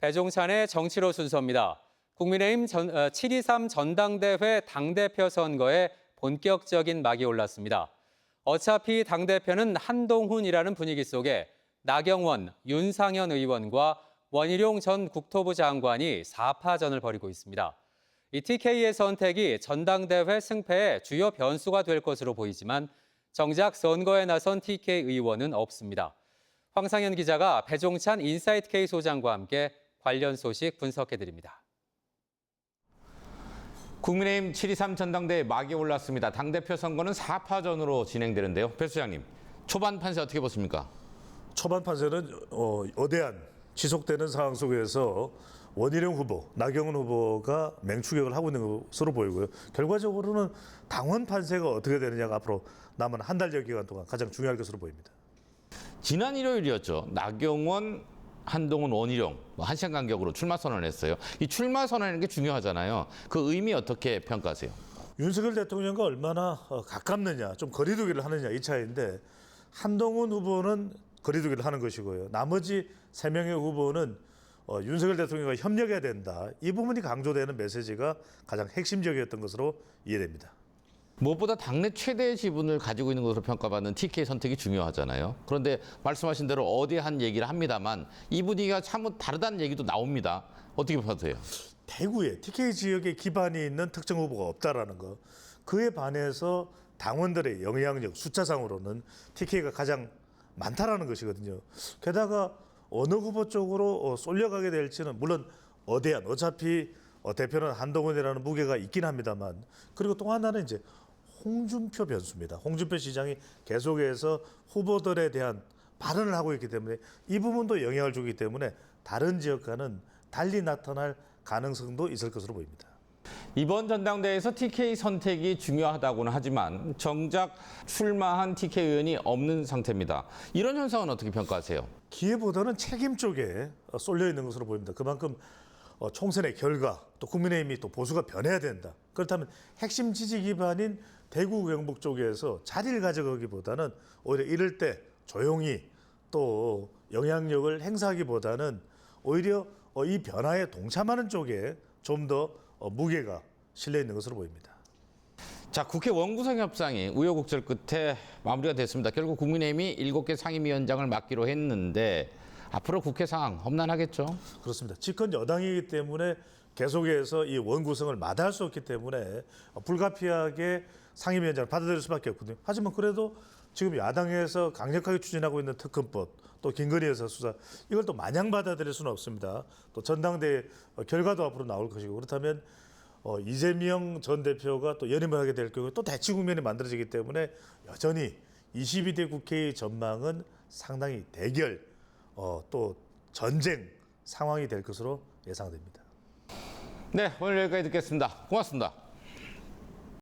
배종찬의 정치로 순서입니다. 국민의힘 7.23 전당대회 당대표 선거에 본격적인 막이 올랐습니다. 어차피 당대표는 한동훈이라는 분위기 속에 나경원, 윤상현 의원과 원희룡 전 국토부 장관이 4파전을 벌이고 있습니다. 이 TK의 선택이 전당대회 승패의 주요 변수가 될 것으로 보이지만 정작 선거에 나선 TK 의원은 없습니다. 황상현 기자가 배종찬 인사이트 K 소장과 함께 관련 소식 분석해드립니다. 국민의힘 7.23 전당대회 막이 올랐습니다. 당대표 선거는 4파전으로 진행되는데요. 배 소장님, 초반 판세 어떻게 보십니까? 초반 판세는 어대한 지속되는 상황 속에서 원희룡 후보, 나경원 후보가 맹추격을 하고 있는 것으로 보이고요. 결과적으로는 당원 판세가 어떻게 되느냐가 앞으로 남은 한 달여 기간 동안 가장 중요할 것으로 보입니다. 지난 일요일이었죠. 나경원, 한동훈, 원희룡 1시간 간격으로 출마 선언을 했어요. 이 출마 선언하는 게 중요하잖아요. 그 의미 어떻게 평가하세요? 윤석열 대통령과 얼마나 가깝느냐, 좀 거리두기를 하느냐 이 차이인데 한동훈 후보는 거리두기를 하는 것이고요. 나머지 3명의 후보는 윤석열 대통령과 협력해야 된다. 이 부분이 강조되는 메시지가 가장 핵심적이었던 것으로 이해됩니다. 무엇보다 당내 최대의 지분을 가지고 있는 것으로 평가받는 TK 선택이 중요하잖아요. 그런데 말씀하신 대로 어디한 얘기를 합니다만 이 분위기가 사뭇 다르다는 얘기도 나옵니다. 어떻게 보세요? 대구에 TK 지역에 기반이 있는 특정 후보가 없다라는 거. 그에 반해서 당원들의 영향력 숫자상으로는 TK가 가장 많다라는 것이거든요. 게다가 어느 후보 쪽으로 쏠려가게 될지는 물론 어차피 대표는 한동훈이라는 무게가 있긴 합니다만, 그리고 또 하나는 이제 홍준표 변수입니다. 홍준표 시장이 계속해서 후보들에 대한 발언을 하고 있기 때문에 이 부분도 영향을 주기 때문에 다른 지역과는 달리 나타날 가능성도 있을 것으로 보입니다. 이번 전당대회에서 TK 선택이 중요하다고는 하지만 정작 출마한 TK 의원이 없는 상태입니다. 이런 현상은 어떻게 평가하세요? 기회보다는 책임 쪽에 쏠려 있는 것으로 보입니다. 그만큼 총선의 결과, 또 국민의힘이 또 보수가 변해야 된다. 그렇다면 핵심 지지 기반인 대구 경북 쪽에서 자리를 가져가기보다는 오히려 이럴 때 조용히 또 영향력을 행사하기보다는 오히려 이 변화에 동참하는 쪽에 좀 더 무게가 실려 있는 것으로 보입니다. 자, 국회 원구성 협상이 우여곡절 끝에 마무리가 됐습니다. 결국 국민의힘이 7개 상임위원장을 맡기로 했는데 앞으로 국회 상황 험난하겠죠? 그렇습니다. 집권 여당이기 때문에 계속해서 이 원구성을 마다할 수 없기 때문에 불가피하게 상임위원장을 받아들일 수밖에 없거든요. 하지만 그래도 지금 야당에서 강력하게 추진하고 있는 특검법, 또 김건희 여사 수사, 이걸 또 마냥 받아들일 수는 없습니다. 또 전당대회 결과도 앞으로 나올 것이고, 그렇다면 이재명 전 대표가 또 연임을 하게 될 경우에 또 대치 국면이 만들어지기 때문에 여전히 22대 국회의 전망은 상당히 대결, 또 전쟁 상황이 될 것으로 예상됩니다. 네, 오늘 여기까지 듣겠습니다. 고맙습니다.